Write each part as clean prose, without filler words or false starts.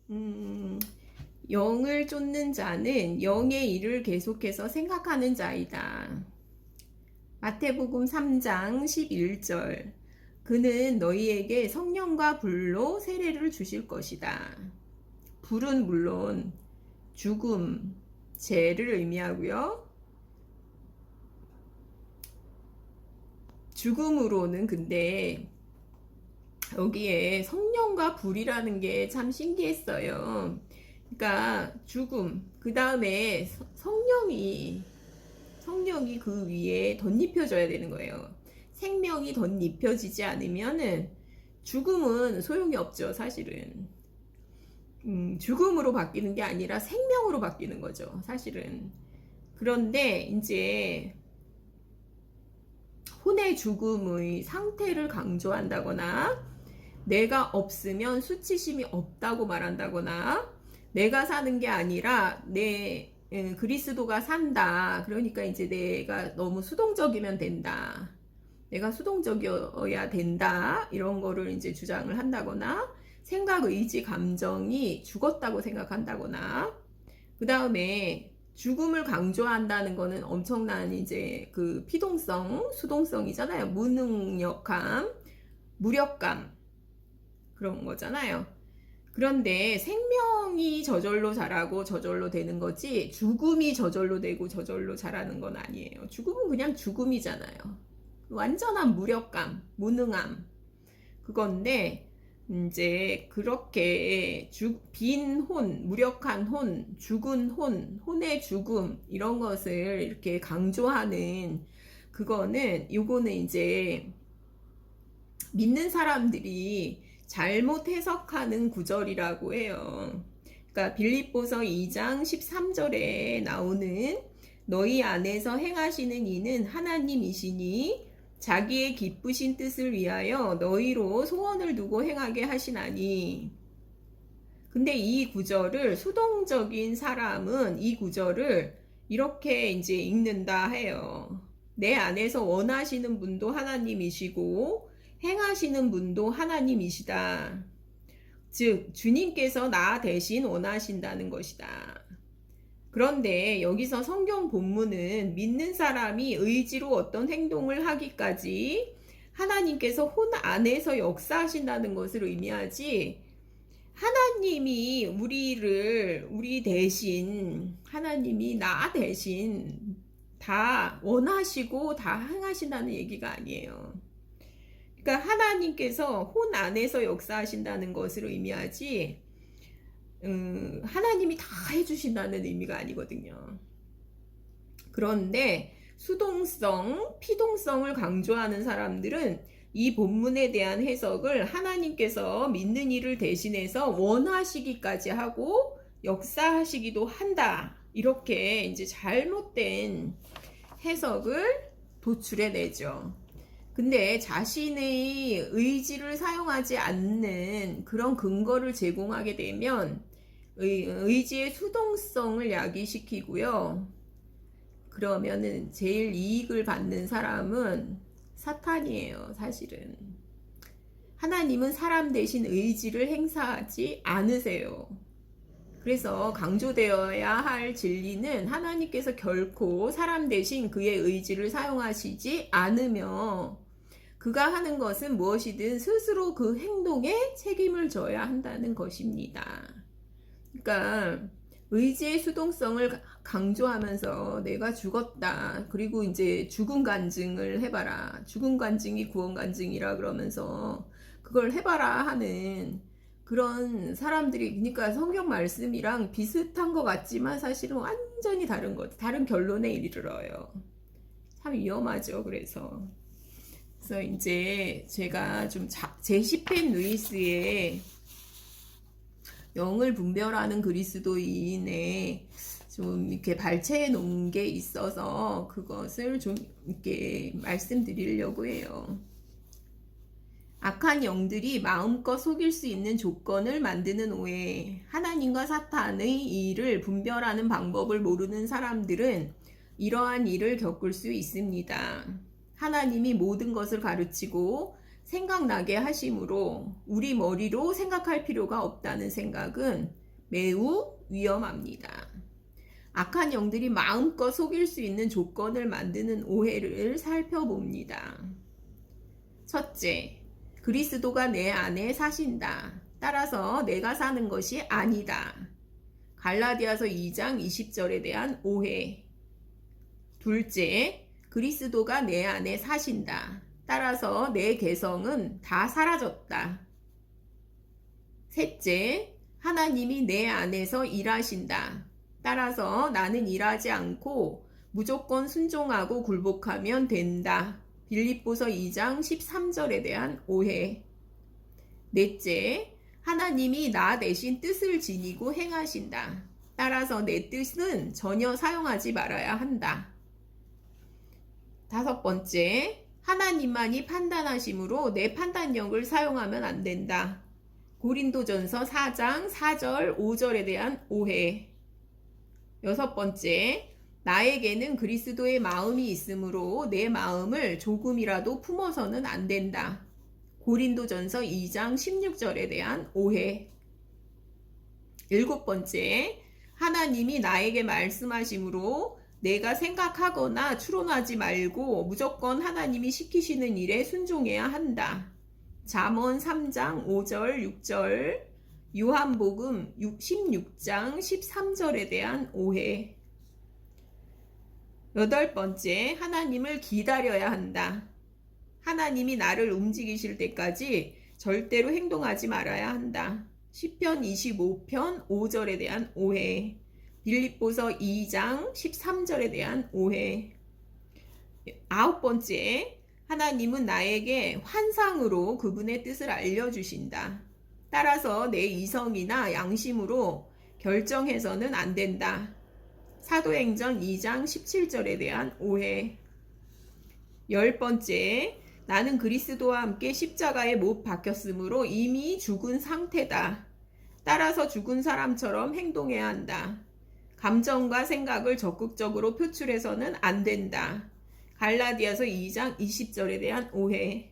음, 영을 쫓는 자는 영의 일을 계속해서 생각하는 자이다. 마태복음 3장 11절. 그는 너희에게 성령과 불로 세례를 주실 것이다. 불은 물론 죽음, 죄를 의미하고요. 죽음으로는 근데 여기에 성령과 불이라는 게 참 신기했어요. 그러니까 죽음, 그 다음에 성령이 그 위에 덧입혀져야 되는 거예요. 생명이 덧입혀지지 않으면은 죽음은 소용이 없죠, 사실은. 죽음으로 바뀌는 게 아니라 생명으로 바뀌는 거죠, 사실은. 그런데 이제 혼의 죽음의 상태를 강조한다거나 내가 없으면 수치심이 없다고 말한다거나 내가 사는 게 아니라 그리스도가 산다. 그러니까 이제 내가 너무 수동적이면 된다. 내가 수동적이어야 된다. 이런 거를 이제 주장을 한다거나 생각, 의지, 감정이 죽었다고 생각한다거나 그 다음에 죽음을 강조한다는 거는 엄청난 이제 그 피동성, 수동성이잖아요. 무능력감, 무력감 그런 거잖아요. 그런데 생명이 저절로 자라고 저절로 되는 거지 죽음이 저절로 되고 저절로 자라는 건 아니에요. 죽음은 그냥 죽음이잖아요. 완전한 무력감, 무능함 그건데 이제 그렇게 빈 혼, 무력한 혼, 죽은 혼, 혼의 죽음 이런 것을 이렇게 강조하는 요거는 이제 믿는 사람들이 잘못 해석하는 구절이라고 해요. 그러니까 빌립보서 2장 13절에 나오는 너희 안에서 행하시는 이는 하나님이시니 자기의 기쁘신 뜻을 위하여 너희로 소원을 두고 행하게 하시나니. 근데 이 구절을 수동적인 사람은 이 구절을 이렇게 이제 읽는다 해요. 내 안에서 원하시는 분도 하나님이시고 행하시는 분도 하나님이시다. 즉 주님께서 나 대신 원하신다는 것이다. 그런데 여기서 성경 본문은 믿는 사람이 의지로 어떤 행동을 하기까지 하나님께서 혼 안에서 역사하신다는 것을 의미하지 하나님이 우리 대신 하나님이 나 대신 다 원하시고 다 행하신다는 얘기가 아니에요. 그러니까 하나님께서 혼 안에서 역사하신다는 것을 의미하지 하나님이 다 해주신다는 의미가 아니거든요. 그런데 수동성, 피동성을 강조하는 사람들은 이 본문에 대한 해석을 하나님께서 믿는 이를 대신해서 원하시기까지 하고 역사하시기도 한다. 이렇게 이제 잘못된 해석을 도출해내죠. 근데 자신의 의지를 사용하지 않는 그런 근거를 제공하게 되면 의지의 수동성을 야기시키고요. 그러면은 제일 이익을 받는 사람은 사탄이에요, 사실은. 하나님은 사람 대신 의지를 행사하지 않으세요. 그래서 강조되어야 할 진리는 하나님께서 결코 사람 대신 그의 의지를 사용하시지 않으며 그가 하는 것은 무엇이든 스스로 그 행동에 책임을 져야 한다는 것입니다. 그러니까 의지의 수동성을 강조하면서 내가 죽었다. 그리고 이제 죽음 간증을 해봐라. 죽음 간증이 구원 간증이라 그러면서 그걸 해봐라 하는 그런 사람들이 그러니까 성경 말씀이랑 비슷한 것 같지만 사실은 완전히 다른 것, 다른 결론에 이르러요. 참 위험하죠. 그래서 이제 제가 좀 제시펜 루이스의 영을 분별하는 그리스도인의 좀 이렇게 발췌해 놓은 게 있어서 그것을 좀 이렇게 말씀드리려고 해요. 악한 영들이 마음껏 속일 수 있는 조건을 만드는 오해. 하나님과 사탄의 일을 분별하는 방법을 모르는 사람들은 이러한 일을 겪을 수 있습니다. 하나님이 모든 것을 가르치고 생각나게 하심으로 우리 머리로 생각할 필요가 없다는 생각은 매우 위험합니다. 악한 영들이 마음껏 속일 수 있는 조건을 만드는 오해를 살펴봅니다. 첫째, 그리스도가 내 안에 사신다. 따라서 내가 사는 것이 아니다. 갈라디아서 2장 20절에 대한 오해. 둘째, 그리스도가 내 안에 사신다. 따라서 내 개성은 다 사라졌다. 셋째, 하나님이 내 안에서 일하신다. 따라서 나는 일하지 않고 무조건 순종하고 굴복하면 된다. 빌립보서 2장 13절에 대한 오해. 넷째, 하나님이 나 대신 뜻을 지니고 행하신다. 따라서 내 뜻은 전혀 사용하지 말아야 한다. 다섯 번째, 하나님만이 판단하심으로 내 판단력을 사용하면 안 된다. 고린도전서 4장 4절 5절에 대한 오해. 여섯 번째, 나에게는 그리스도의 마음이 있으므로 내 마음을 조금이라도 품어서는 안 된다. 고린도전서 2장 16절에 대한 오해. 일곱 번째, 하나님이 나에게 말씀하심으로 내가 생각하거나 추론하지 말고 무조건 하나님이 시키시는 일에 순종해야 한다. 잠언 3장 5절 6절, 요한복음 16장 13절에 대한 오해. 여덟 번째, 하나님을 기다려야 한다. 하나님이 나를 움직이실 때까지 절대로 행동하지 말아야 한다. 시편 25편 5절에 대한 오해. 빌립보서 2장 13절에 대한 오해. 아홉 번째, 하나님은 나에게 환상으로 그분의 뜻을 알려주신다. 따라서 내 이성이나 양심으로 결정해서는 안 된다. 사도행전 2장 17절에 대한 오해. 열 번째, 나는 그리스도와 함께 십자가에 못 박혔으므로 이미 죽은 상태다. 따라서 죽은 사람처럼 행동해야 한다. 감정과 생각을 적극적으로 표출해서는 안 된다. 갈라디아서 2장 20절에 대한 오해.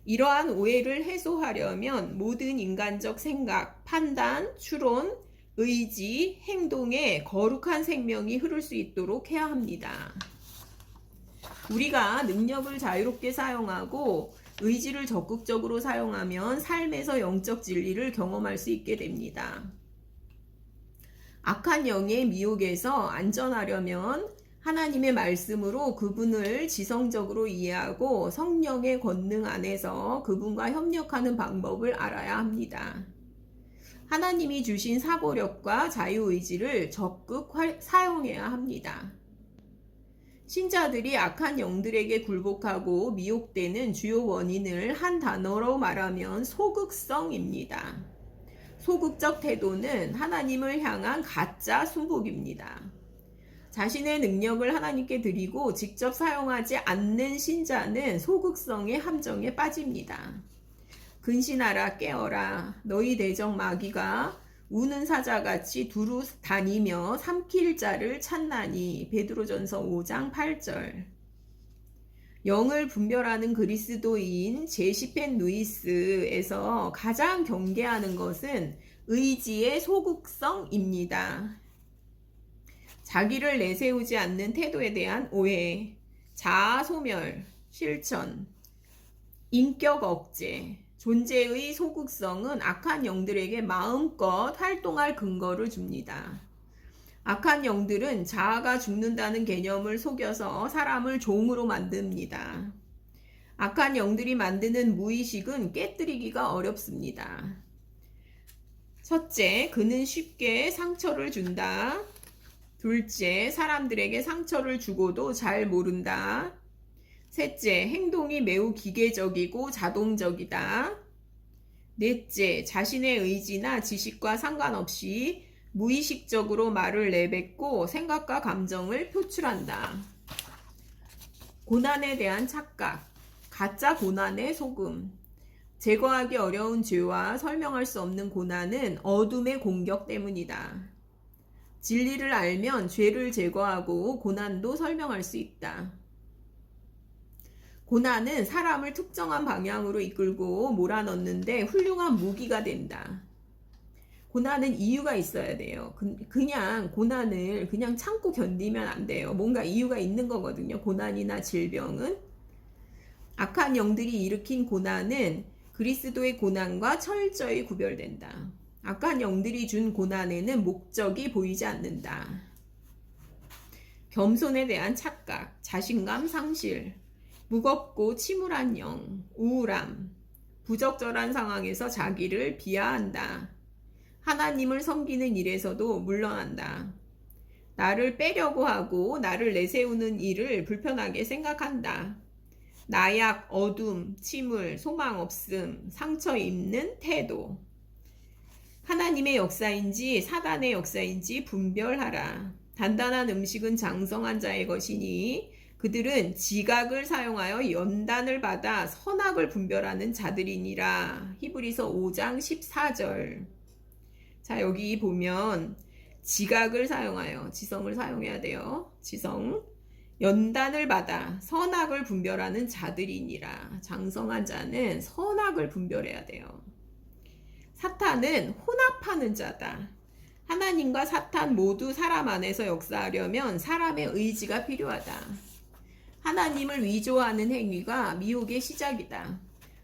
이러한 오해를 해소하려면 모든 인간적 생각, 판단, 추론, 의지, 행동에 거룩한 생명이 흐를 수 있도록 해야 합니다. 우리가 능력을 자유롭게 사용하고 의지를 적극적으로 사용하면 삶에서 영적 진리를 경험할 수 있게 됩니다. 악한 영의 미혹에서 안전하려면 하나님의 말씀으로 그분을 지성적으로 이해하고 성령의 권능 안에서 그분과 협력하는 방법을 알아야 합니다. 하나님이 주신 사고력과 자유의지를 적극 사용해야 합니다. 신자들이 악한 영들에게 굴복하고 미혹되는 주요 원인을 한 단어로 말하면 소극성입니다. 소극적 태도는 하나님을 향한 가짜 순복입니다. 자신의 능력을 하나님께 드리고 직접 사용하지 않는 신자는 소극성의 함정에 빠집니다. 근신하라 깨어라 너희 대적 마귀가 우는 사자같이 두루 다니며 삼킬 자를 찾나니. 베드로전서 5장 8절. 영을 분별하는 그리스도인 제시펜 루이스에서 가장 경계하는 것은 의지의 소극성입니다. 자기를 내세우지 않는 태도에 대한 오해, 자아 소멸, 실천, 인격 억제, 존재의 소극성은 악한 영들에게 마음껏 활동할 근거를 줍니다. 악한 영들은 자아가 죽는다는 개념을 속여서 사람을 종으로 만듭니다. 악한 영들이 만드는 무의식은 깨뜨리기가 어렵습니다. 첫째, 그는 쉽게 상처를 준다. 둘째, 사람들에게 상처를 주고도 잘 모른다. 셋째, 행동이 매우 기계적이고 자동적이다. 넷째, 자신의 의지나 지식과 상관없이 무의식적으로 말을 내뱉고 생각과 감정을 표출한다. 고난에 대한 착각, 가짜 고난의 속음. 제거하기 어려운 죄와 설명할 수 없는 고난은 어둠의 공격 때문이다. 진리를 알면 죄를 제거하고 고난도 설명할 수 있다. 고난은 사람을 특정한 방향으로 이끌고 몰아넣는데 훌륭한 무기가 된다. 고난은 이유가 있어야 돼요. 그냥 고난을 그냥 참고 견디면 안 돼요. 뭔가 이유가 있는 거거든요. 고난이나 질병은. 악한 영들이 일으킨 고난은 그리스도의 고난과 철저히 구별된다. 악한 영들이 준 고난에는 목적이 보이지 않는다. 겸손에 대한 착각, 자신감 상실, 무겁고 침울한 영, 우울함, 부적절한 상황에서 자기를 비하한다. 하나님을 섬기는 일에서도 물러난다. 나를 빼려고 하고 나를 내세우는 일을 불편하게 생각한다. 나약, 어둠, 침울, 소망 없음, 상처 입는 태도. 하나님의 역사인지 사단의 역사인지 분별하라. 단단한 음식은 장성한 자의 것이니 그들은 지각을 사용하여 연단을 받아 선악을 분별하는 자들이니라. 히브리서 5장 14절. 자, 여기 보면 지각을 사용하여, 지성을 사용해야 돼요. 지성. 연단을 받아 선악을 분별하는 자들이니라. 장성한 자는 선악을 분별해야 돼요. 사탄은 혼합하는 자다. 하나님과 사탄 모두 사람 안에서 역사하려면 사람의 의지가 필요하다. 하나님을 위조하는 행위가 미혹의 시작이다.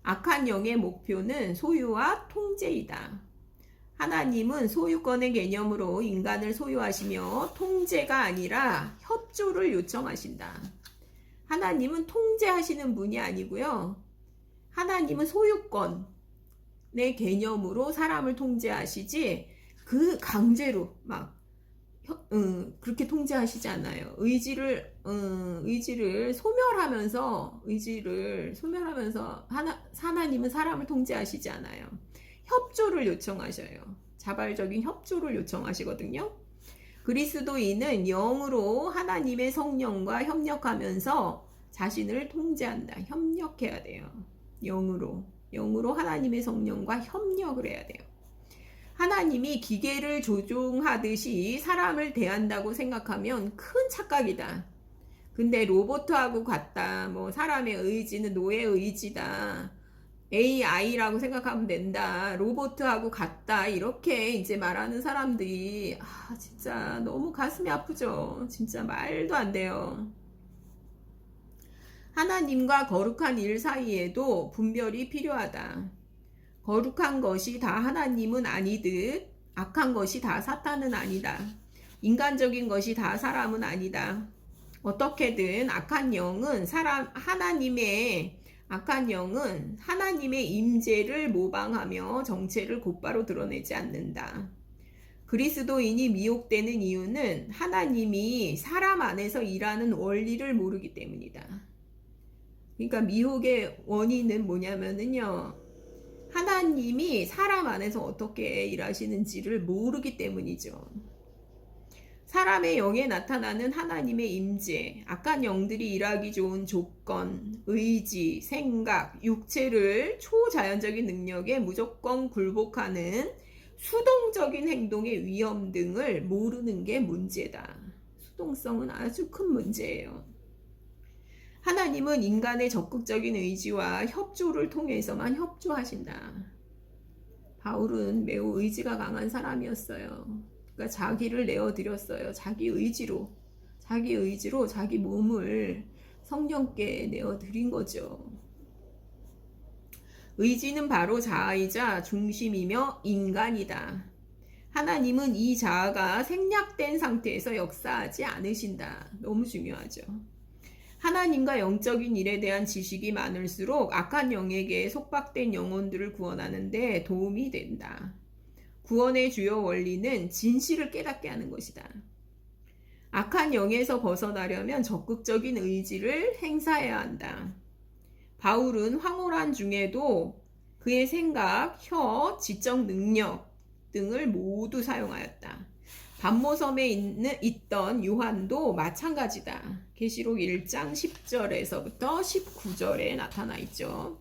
악한 영의 목표는 소유와 통제이다. 하나님은 소유권의 개념으로 인간을 소유하시며 통제가 아니라 협조를 요청하신다. 하나님은 통제하시는 분이 아니고요. 하나님은 소유권의 개념으로 사람을 통제하시지 그 강제로 막 그렇게 통제하시지 않아요. 의지를 소멸하면서 하나님은 사람을 통제하시지 않아요. 협조를 요청하셔요. 자발적인 협조를 요청하시거든요. 그리스도인은 영으로 하나님의 성령과 협력하면서 자신을 통제한다. 협력해야 돼요. 영으로 하나님의 성령과 협력을 해야 돼요. 하나님이 기계를 조종하듯이 사람을 대한다고 생각하면 큰 착각이다. 근데 로봇하고 같다. 뭐 사람의 의지는 노예 의지다. AI라고 생각하면 된다. 로봇하고 같다. 이렇게 이제 말하는 사람들이 진짜 너무 가슴이 아프죠. 진짜 말도 안 돼요. 하나님과 거룩한 일 사이에도 분별이 필요하다. 거룩한 것이 다 하나님은 아니듯 악한 것이 다 사탄은 아니다. 인간적인 것이 다 사람은 아니다. 어떻게든 악한 영은 하나님의 임재를 모방하며 정체를 곧바로 드러내지 않는다. 그리스도인이 미혹되는 이유는 하나님이 사람 안에서 일하는 원리를 모르기 때문이다. 그러니까 미혹의 원인은 뭐냐면요. 하나님이 사람 안에서 어떻게 일하시는지를 모르기 때문이죠. 사람의 영에 나타나는 하나님의 임재, 악한 영들이 일하기 좋은 조건, 의지, 생각, 육체를 초자연적인 능력에 무조건 굴복하는 수동적인 행동의 위험 등을 모르는 게 문제다. 수동성은 아주 큰 문제예요. 하나님은 인간의 적극적인 의지와 협조를 통해서만 협조하신다. 바울은 매우 의지가 강한 사람이었어요. 그러니까 자기를 내어드렸어요. 자기 의지로 자기 몸을 성령께 내어드린 거죠. 의지는 바로 자아이자 중심이며 인간이다. 하나님은 이 자아가 생략된 상태에서 역사하지 않으신다. 너무 중요하죠. 하나님과 영적인 일에 대한 지식이 많을수록 악한 영에게 속박된 영혼들을 구원하는 데 도움이 된다. 구원의 주요 원리는 진실을 깨닫게 하는 것이다. 악한 영에서 벗어나려면 적극적인 의지를 행사해야 한다. 바울은 황홀한 중에도 그의 생각, 혀, 지적 능력 등을 모두 사용하였다. 반모섬에 있던 요한도 마찬가지다. 계시록 1장 10절에서부터 19절에 나타나 있죠.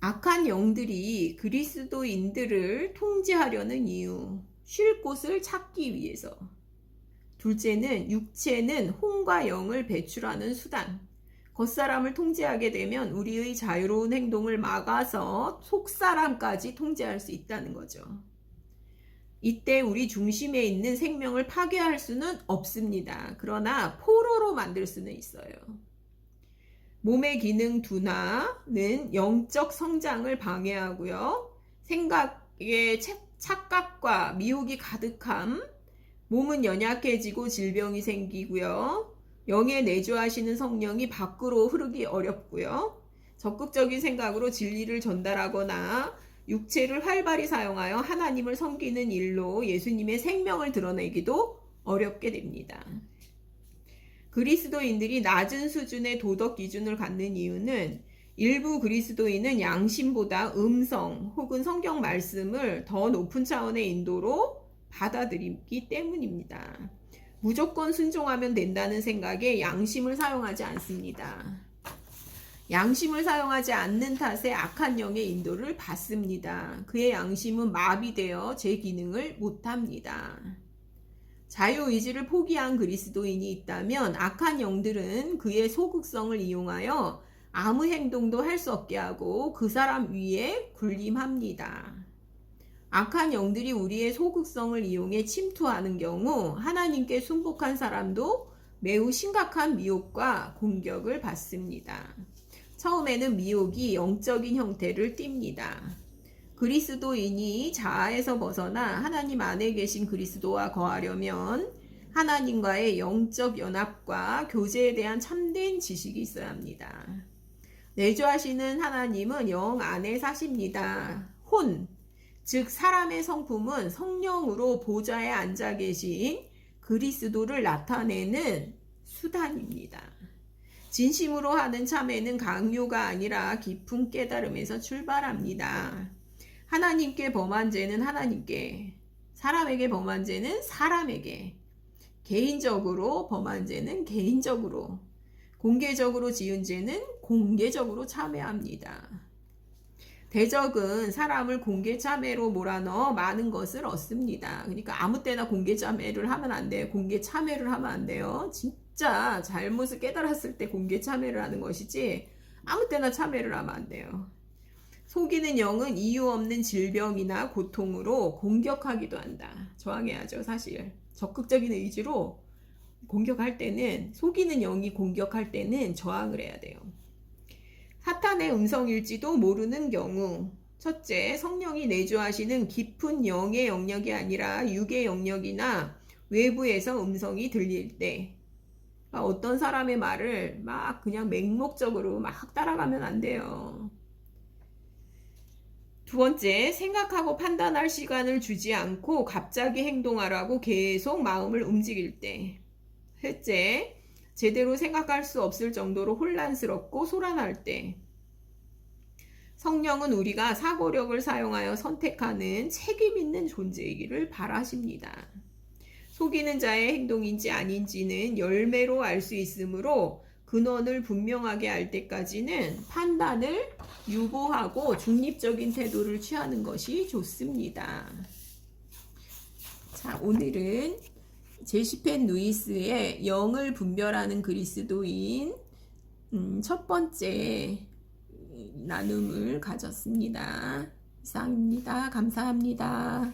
악한 영들이 그리스도인들을 통제하려는 이유, 쉴 곳을 찾기 위해서. 둘째는 육체는 혼과 영을 배출하는 수단. 겉사람을 통제하게 되면 우리의 자유로운 행동을 막아서 속사람까지 통제할 수 있다는 거죠. 이때 우리 중심에 있는 생명을 파괴할 수는 없습니다. 그러나 포로로 만들 수는 있어요. 몸의 기능 둔화는 영적 성장을 방해하고요. 생각에 착각과 미혹이 가득함, 몸은 연약해지고 질병이 생기고요. 영에 내주하시는 성령이 밖으로 흐르기 어렵고요. 적극적인 생각으로 진리를 전달하거나 육체를 활발히 사용하여 하나님을 섬기는 일로 예수님의 생명을 드러내기도 어렵게 됩니다. 그리스도인들이 낮은 수준의 도덕 기준을 갖는 이유는 일부 그리스도인은 양심보다 음성 혹은 성경 말씀을 더 높은 차원의 인도로 받아들이기 때문입니다. 무조건 순종하면 된다는 생각에 양심을 사용하지 않습니다. 양심을 사용하지 않는 탓에 악한 영의 인도를 받습니다. 그의 양심은 마비되어 제 기능을 못합니다. 자유의지를 포기한 그리스도인이 있다면 악한 영들은 그의 소극성을 이용하여 아무 행동도 할 수 없게 하고 그 사람 위에 군림합니다. 악한 영들이 우리의 소극성을 이용해 침투하는 경우 하나님께 순복한 사람도 매우 심각한 미혹과 공격을 받습니다. 처음에는 미혹이 영적인 형태를 띱니다. 그리스도인이 자아에서 벗어나 하나님 안에 계신 그리스도와 거하려면 하나님과의 영적 연합과 교제에 대한 참된 지식이 있어야 합니다. 내주하시는 하나님은 영 안에 사십니다. 혼, 즉 사람의 성품은 성령으로 보좌에 앉아 계신 그리스도를 나타내는 수단입니다. 진심으로 하는 참회는 강요가 아니라 깊은 깨달음에서 출발합니다. 하나님께 범한 죄는 하나님께, 사람에게 범한 죄는 사람에게, 개인적으로 범한 죄는 개인적으로, 공개적으로 지은 죄는 공개적으로 참회합니다. 대적은 사람을 공개 참회로 몰아넣어 많은 것을 얻습니다. 그러니까 아무 때나 공개 참회를 하면 안 돼요. 공개 참회를 하면 안 돼요. 진짜 잘못을 깨달았을 때 공개 참회를 하는 것이지 아무 때나 참회를 하면 안 돼요. 속이는 영은 이유 없는 질병이나 고통으로 공격하기도 한다. 저항해야죠, 사실. 적극적인 의지로 공격할 때는, 속이는 영이 공격할 때는 저항을 해야 돼요. 사탄의 음성일지도 모르는 경우, 첫째, 성령이 내주하시는 깊은 영의 영역이 아니라 육의 영역이나 외부에서 음성이 들릴 때, 어떤 사람의 말을 막 그냥 맹목적으로 막 따라가면 안 돼요. 두 번째, 생각하고 판단할 시간을 주지 않고 갑자기 행동하라고 계속 마음을 움직일 때. 셋째, 제대로 생각할 수 없을 정도로 혼란스럽고 소란할 때. 성령은 우리가 사고력을 사용하여 선택하는 책임 있는 존재이기를 바라십니다. 속이는 자의 행동인지 아닌지는 열매로 알 수 있으므로 근원을 분명하게 알 때까지는 판단을 유보하고 중립적인 태도를 취하는 것이 좋습니다. 자, 오늘은 제시펜 루이스의 영을 분별하는 그리스도인 첫 번째 나눔을 가졌습니다. 이상입니다. 감사합니다.